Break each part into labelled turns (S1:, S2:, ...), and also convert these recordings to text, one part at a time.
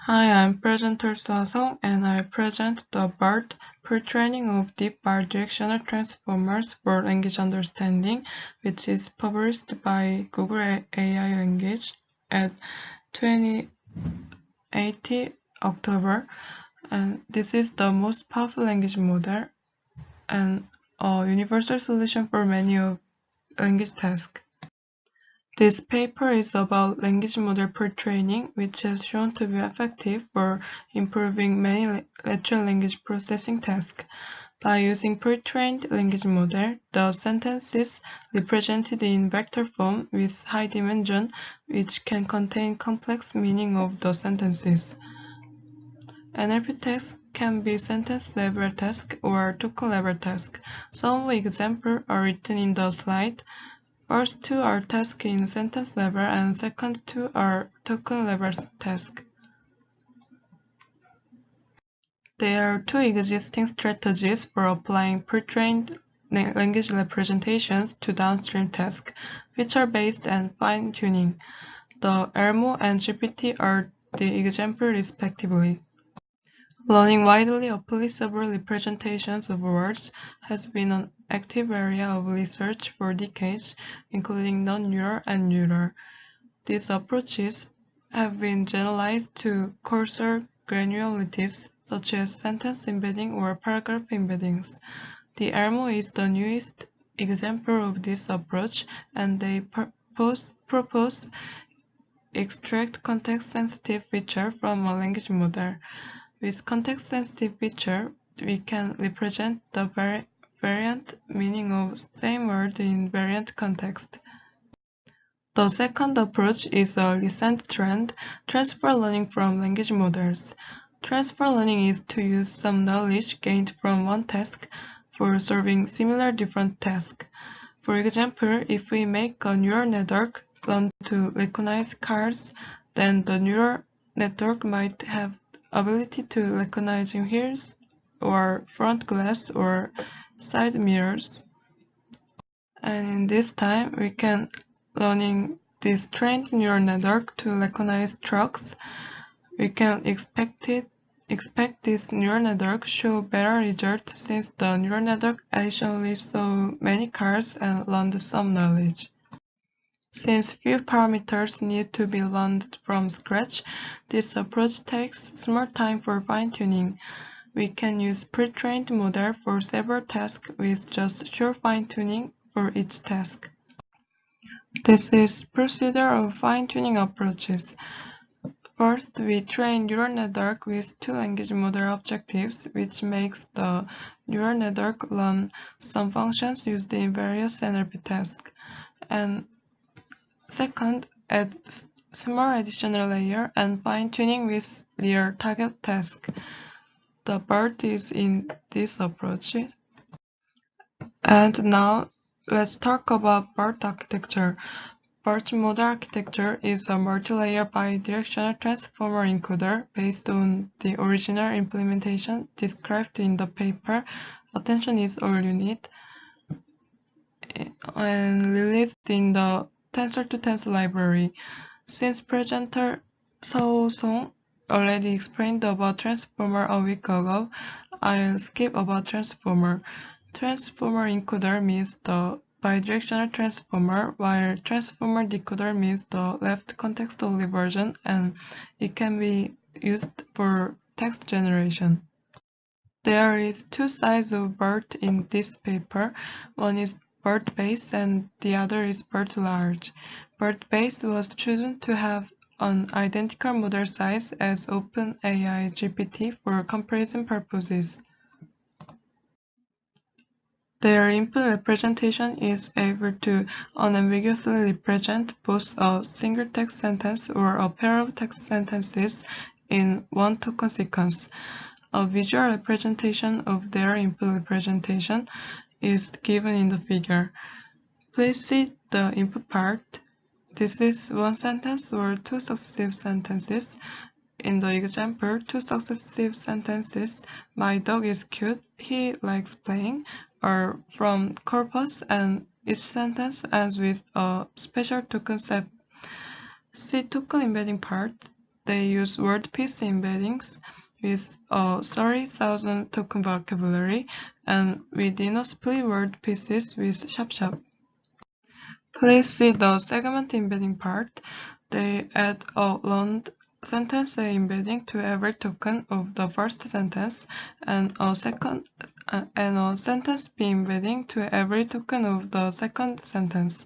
S1: Hi, I'm presenter Song and I present the BERT pre-training of deep bidirectional transformers for language understanding, which is published by Google AI Language at 2018 October. And this is the most powerful language model and a universal solution for many of language tasks. This paper is about language model pre-training, which has shown to be effective for improving many natural language processing tasks. By using pre-trained language model, the sentences represented in vector form with high dimension, which can contain complex meaning of the sentences. NLP tasks can be sentence level task or token level task. Some examples are written in the slide. First two are tasks in sentence level and second two are token level tasks. There are two existing strategies for applying pre-trained language representations to downstream tasks, which are based on fine-tuning. The ELMO and GPT are the example respectively. Learning widely applicable representations of words has been an active area of research for decades, including non-neural and neural. These approaches have been generalized to coarser granularities, such as sentence embedding or paragraph embeddings. The ELMO is the newest example of this approach, and they propose extract context-sensitive feature from a language model. With context-sensitive feature, we can represent the variant meaning of same word in variant context. The second approach is a recent trend, transfer learning from language models. Transfer learning is to use some knowledge gained from one task for solving similar different tasks. For example, if we make a neural network learn to recognize cars, then the neural network might have ability to recognizing wheels or front glass or side mirrors. And in this time, we can learning this trained neural network to recognize trucks. We can expect this neural network show better results since the neural network additionally saw many cars and learned some knowledge. Since few parameters need to be learned from scratch, this approach takes small time for fine-tuning. We can use pre-trained model for several tasks with just short fine-tuning for each task. This is procedure of fine-tuning approaches. First, we train neural network with two language model objectives, which makes the neural network learn some functions used in various NLP tasks. And second, add small additional layer and fine-tuning with real target task. The BERT is in this approach. And now, let's talk about BERT architecture. BERT model architecture is a multi-layer bidirectional transformer encoder based on the original implementation described in the paper. Attention is all you need, and released in the tensor-to-tensor library. Since presenter Song already explained about transformer a week ago, I'll skip about transformer. Transformer encoder means the bidirectional transformer, while transformer decoder means the left context-only version, and it can be used for text generation. There is two sides of BERT in this paper. One is BERT base and the other is BERT large. BERT base was chosen to have an identical model size as OpenAI GPT for comparison purposes. Their input representation is able to unambiguously represent both a single text sentence or a pair of text sentences in one token sequence. A visual representation of their input representation is given in the figure. Please see the input part. This is one sentence or two successive sentences. In the example, two successive sentences, my dog is cute, he likes playing, are from corpus, and each sentence ends with a special token set. See token embedding part. they use word piece embeddings with a 30,000 token vocabulary and within a split word pieces with sharp. Please see the segment embedding part. They add a long sentence A embedding to every token of the first sentence and a sentence B embedding to every token of the second sentence.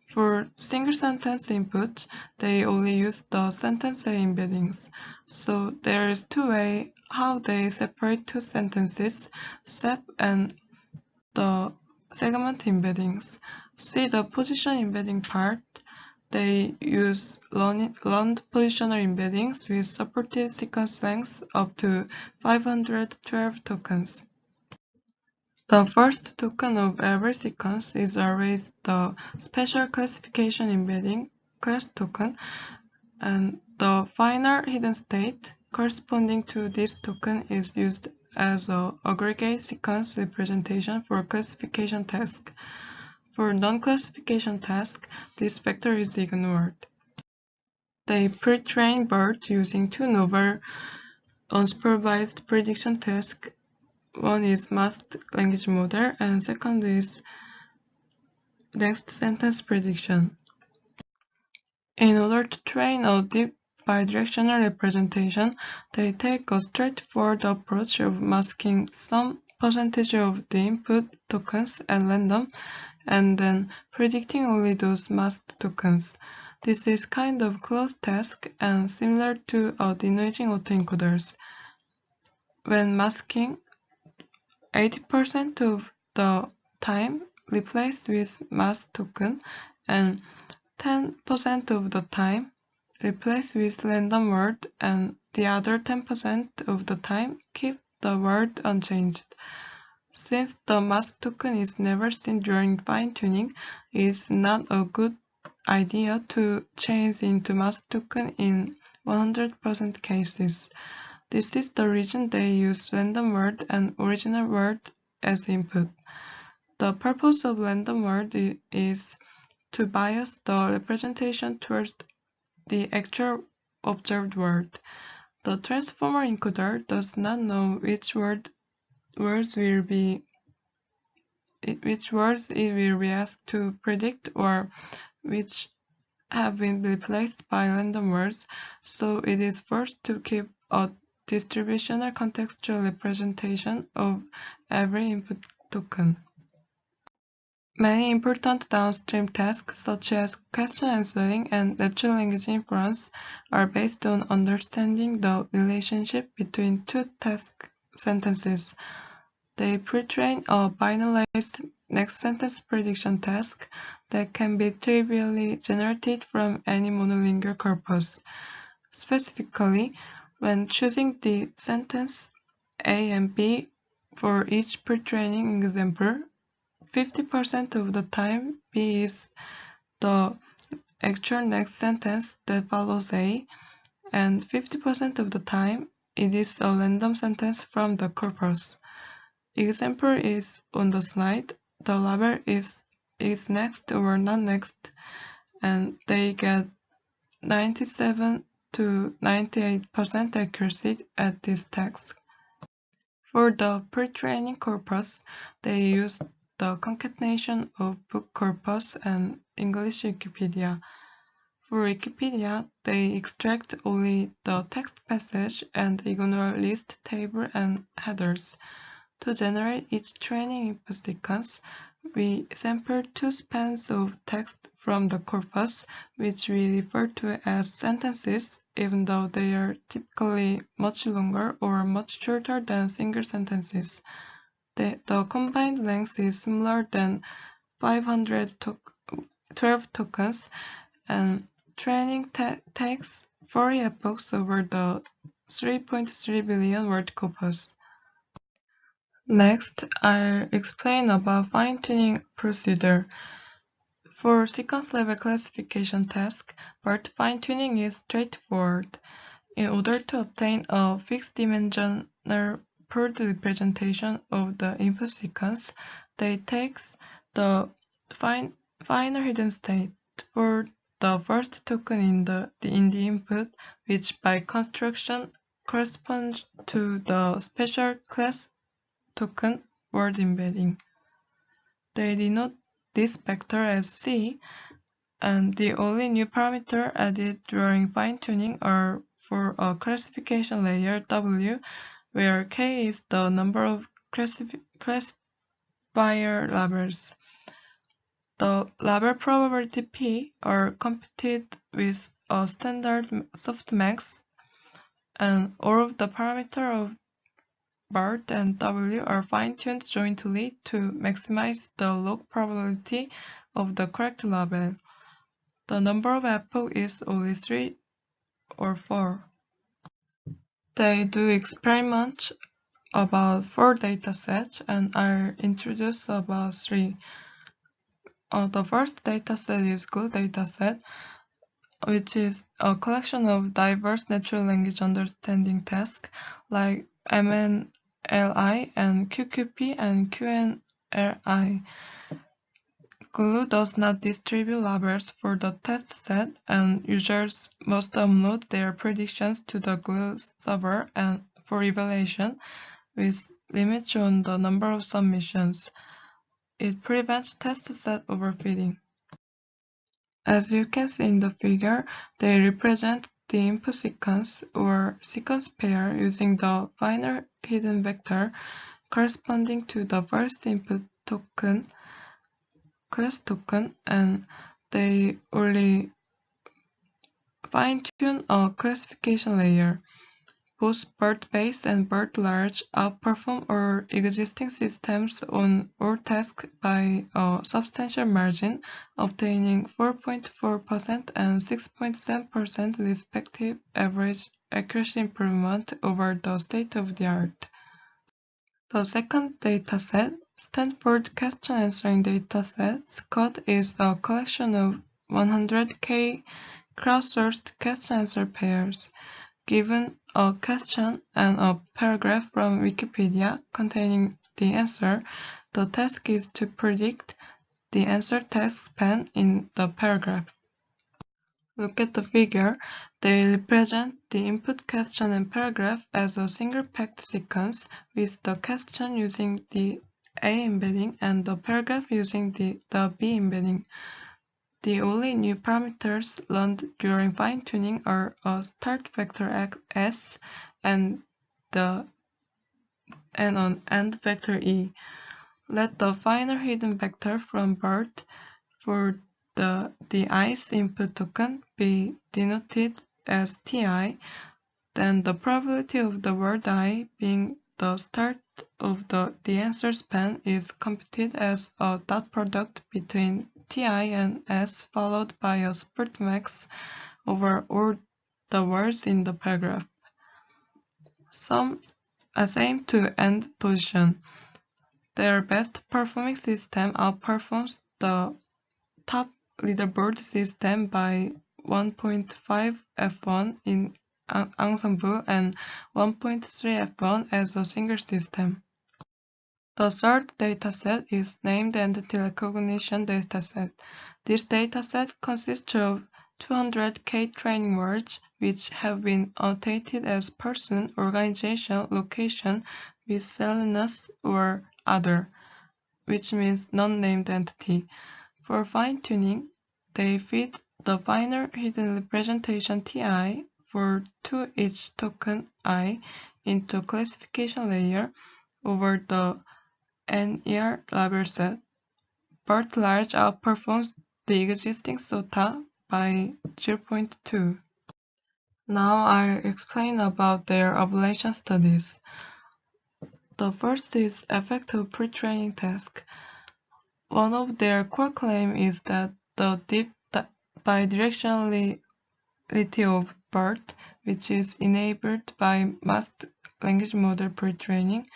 S1: For single sentence input, they only use the sentence A embeddings. So there is two ways how they separate two sentences, SEP and the segment embeddings. See the position embedding part. They use learned positioner embeddings with supported sequence lengths up to 512 tokens. The first token of every sequence is always the special classification embedding class token, and the final hidden state corresponding to this token is used as an aggregate sequence representation for classification task. For non-classification task, this factor is ignored. They pre-train BERT using two novel unsupervised prediction tasks. One is masked language model and second is next sentence prediction. In order to train a deep bidirectional representation, they take a straightforward approach of masking some percentage of the input tokens at random and then predicting only those masked tokens. This is kind of closed task and similar to denoising autoencoders. When masking, 80% of the time replaced with masked token and 10% of the time replaced with random word and the other 10% of the time keep the word unchanged. Since the mask token is never seen during fine-tuning, it is not a good idea to change into mask token in 100% cases. This is the reason they use random word and original word as input. The purpose of random word is to bias the representation towards the actual observed word. The transformer encoder does not know which words it will be asked to predict or which have been replaced by random words, so it is forced to keep a distributional contextual representation of every input token. Many important downstream tasks such as question answering and natural language inference are based on understanding the relationship between two task sentences. They pre-train a binarized next sentence prediction task that can be trivially generated from any monolingual corpus. Specifically, when choosing the sentence A and B for each pre-training example, 50% of the time B is the actual next sentence that follows A, and 50% of the time it is a random sentence from the corpus. Example is on the slide. The label is next or not next, and they get 97 to 98% accuracy at this task. For the pre-training corpus, they use the concatenation of book corpus and English Wikipedia. For Wikipedia, they extract only the text passage and ignore list, table, and headers. To generate each training input sequence, we sample two spans of text from the corpus, which we refer to as sentences, even though they are typically much longer or much shorter than single sentences. The combined length is smaller than 512 tokens, and training takes 40 epochs over the 3.3 billion word corpus. Next, I'll explain about fine-tuning procedure. For sequence-level classification task, BERT fine-tuning is straightforward. In order to obtain a fixed-dimensional pooled representation of the input sequence, they take the final hidden state. For the first token in the input, which by construction corresponds to the special class token word embedding. They denote this vector as C, and the only new parameter added during fine-tuning are for a classification layer W, where K is the number of classifier labels. The label probability P are computed with a standard softmax, and all of the parameters of BERT and W are fine-tuned jointly to maximize the log probability of the correct label. The number of epochs is only 3 or 4. They do experiments about 4 datasets, and I'll introduce about 3. The first dataset is GLUE dataset, which is a collection of diverse natural language understanding tasks like MNLI and QQP and QNLI. GLUE does not distribute labels for the test set, and users must upload their predictions to the GLUE server and for evaluation, with limits on the number of submissions. It prevents test set overfitting. As you can see in the figure, they represent the input sequence or sequence pair using the final hidden vector corresponding to the first input token, class token, and they only fine-tune a classification layer. Both BERT base and BERT large outperform all existing systems on all tasks by a substantial margin, obtaining 4.4% and 6.7% respective average accuracy improvement over the state-of-the-art. The second dataset, Stanford Question Answering Dataset, SCOT, is a collection of 100K crowdsourced question-answer pairs. Given a question and a paragraph from Wikipedia containing the answer, the task is to predict the answer text span in the paragraph. Look at the figure. They represent the input question and paragraph as a single packed sequence, with the question using the A embedding and the paragraph using the B embedding. The only new parameters learned during fine-tuning are a start vector S and an end vector E. Let the final hidden vector from BERT for the ith input token be denoted as Ti, then the probability of the word I being the start of the answer span is computed as a dot product between Ti and S followed by a softmax over all the words in the paragraph. Some aim to end position. Their best performing system outperforms the top leaderboard system by 1.5 F1 in ensemble and 1.3 F1 as a single system. The third dataset is named Entity Recognition dataset. This dataset consists of 200K training words which have been annotated as person, organization, location, miscellaneous, or other, which means non-named entity. For fine-tuning, they feed the final hidden representation Ti for each token I into classification layer over the NER label set. BERT large outperforms the existing SOTA by 0.2. Now I'll explain about their ablation studies. The first is effect of pre-training task. One of their core claims is that the deep bidirectionality of BERT, which is enabled by masked language model pre-training,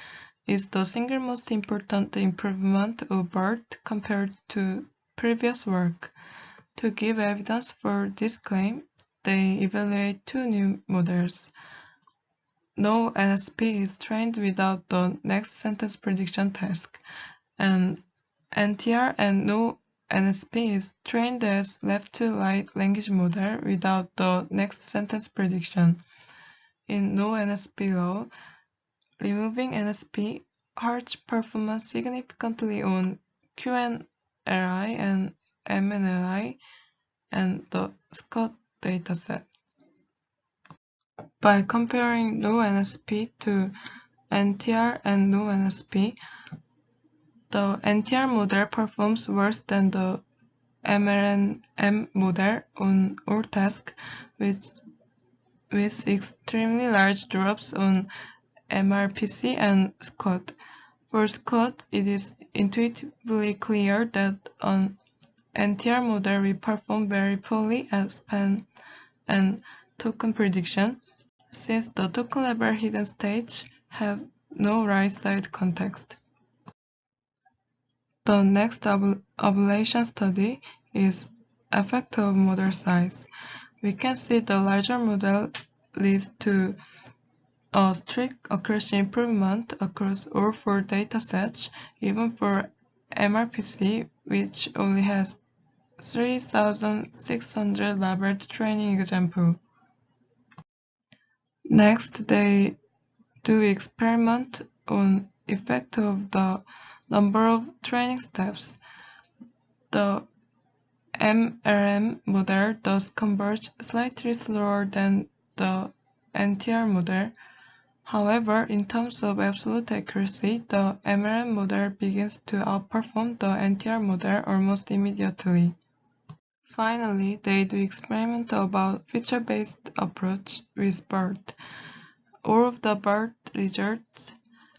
S1: is the single most important improvement of BERT compared to previous work. To give evidence for this claim, they evaluate two new models. No NSP is trained without the next sentence prediction task, and NTR and no NSP is trained as left-to-right language model without the next sentence prediction. In no NSP law, removing NSP hurts performance significantly on QNLI and MNLI and the Scott dataset. By comparing no NSP to NTR and no NSP, the NTR model performs worse than the MRNM model on all tasks, with extremely large drops on MRPC and Scott. For Scott, it is intuitively clear that an NTR model will perform very poorly at span and token prediction, since the token level hidden states have no right-side context. The next ablation study is effect of model size. We can see the larger model leads to a strict accuracy improvement across all 4 datasets, even for MRPC, which only has 3,600 labeled training examples. Next, they do experiment on effect of the number of training steps. The MRM model does converge slightly slower than the NTR model. However, in terms of absolute accuracy, the MRM model begins to outperform the NTR model almost immediately. Finally, they do experiment about feature-based approach with BERT. All of the BERT results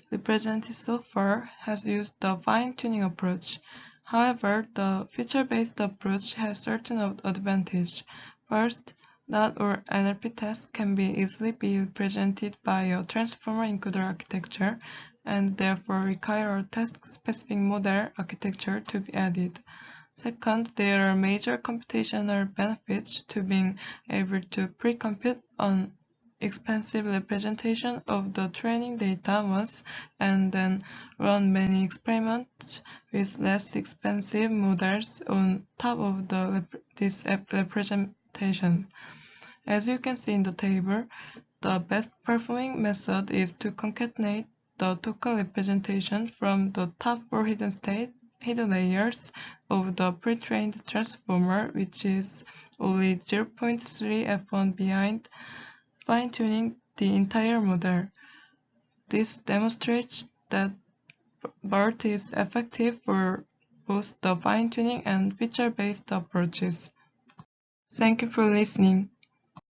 S1: represented so far has used the fine-tuning approach. However, the feature-based approach has certain advantages. First, not all NLP tasks can be easily be represented by a transformer encoder architecture, and therefore require a task-specific model architecture to be added. Second, there are major computational benefits to being able to pre-compute an expensive representation of the training data once and then run many experiments with less expensive models on top of this representation. As you can see in the table, the best performing method is to concatenate the token representation from the top 4 hidden layers of the pre-trained transformer, which is only 0.3 F1 behind fine-tuning the entire model. This demonstrates that BERT is effective for both the fine-tuning and feature-based approaches. Thank you for listening.